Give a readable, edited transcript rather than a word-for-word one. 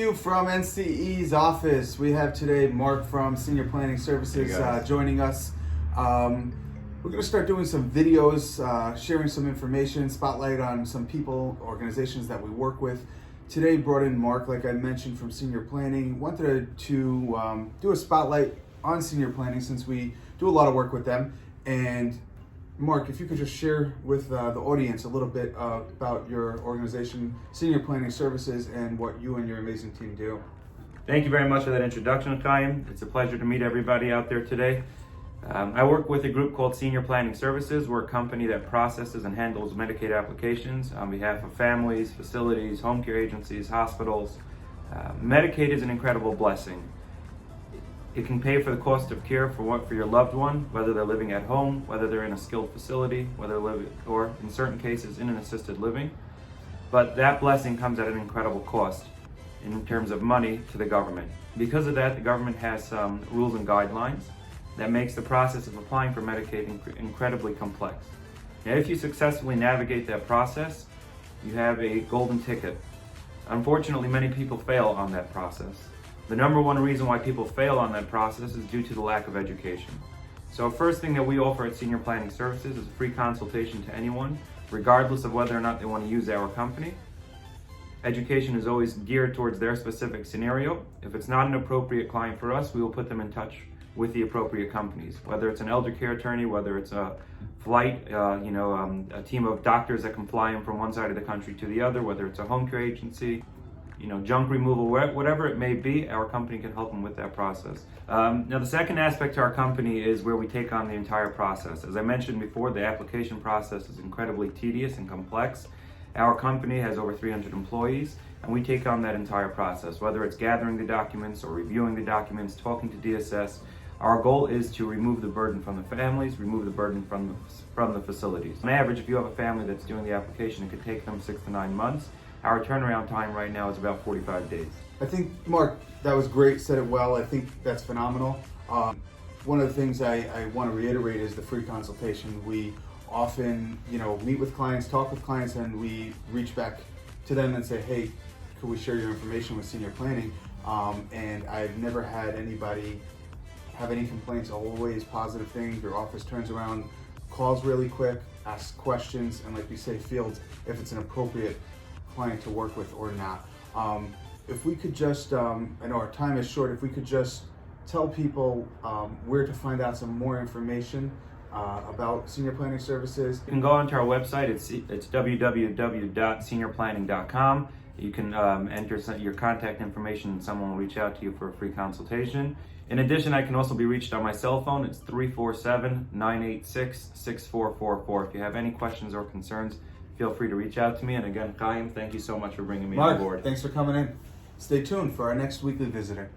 you from NCE's office. We have today Mark from Senior Planning Services joining us. We're going to start doing some videos, sharing some information, spotlight on some people, organizations that we work with. Today brought in Mark, like I mentioned, from Senior Planning. Wanted to do a spotlight on Senior Planning since we do a lot of work with them. And Mark, if you could just share with the audience a little bit about your organization, Senior Planning Services, and what you and your amazing team do. Thank you very much for that introduction, Chaim. It's a pleasure to meet everybody out there today. I work with a group called Senior Planning Services. We're a company that processes and handles Medicaid applications on behalf of families, facilities, home care agencies, hospitals. Medicaid is an incredible blessing. It can pay for the cost of care for your loved one, whether they're living at home, whether they're in a skilled facility, or in certain cases in an assisted living. But that blessing comes at an incredible cost in terms of money to the government. Because of that, the government has some rules and guidelines that makes the process of applying for Medicaid incredibly complex. Now, if you successfully navigate that process, you have a golden ticket. Unfortunately, many people fail on that process. The number one reason why people fail on that process is due to the lack of education. So first thing that we offer at Senior Planning Services is a free consultation to anyone, regardless of whether or not they want to use our company. Education is always geared towards their specific scenario. If it's not an appropriate client for us, we will put them in touch with the appropriate companies, whether it's an elder care attorney, whether it's a flight, a team of doctors that can fly them from one side of the country to the other, whether it's a home care agency, junk removal, whatever it may be, our company can help them with that process. Now, the second aspect to our company is where we take on the entire process. As I mentioned before, the application process is incredibly tedious and complex. Our company has over 300 employees, and we take on that entire process, whether it's gathering the documents or reviewing the documents, talking to DSS. Our goal is to remove the burden from the families, remove the burden from the facilities. On average, if you have a family that's doing the application, it could take them 6 to 9 months. Our turnaround time right now is about 45 days. I think, Mark, that was great, said it well. I think that's phenomenal. One of the things I want to reiterate is the free consultation. We often, meet with clients, talk with clients, and we reach back to them and say, hey, could we share your information with Senior Planning? And I've never had anybody have any complaints, always positive things. Your office turns around, calls really quick, asks questions, and like we say, fields if it's an appropriate client to work with or not. If we could just, I know our time is short, if we could just tell people where to find out some more information about Senior Planning Services. You can go onto our website, it's www.seniorplanning.com. You can enter your contact information and someone will reach out to you for a free consultation. In addition, I can also be reached on my cell phone. It's 347-986-6444. If you have any questions or concerns, feel free to reach out to me. And again, Chaim, thank you so much for bringing me on board. Mark, thanks for coming in. Stay tuned for our next weekly visitor.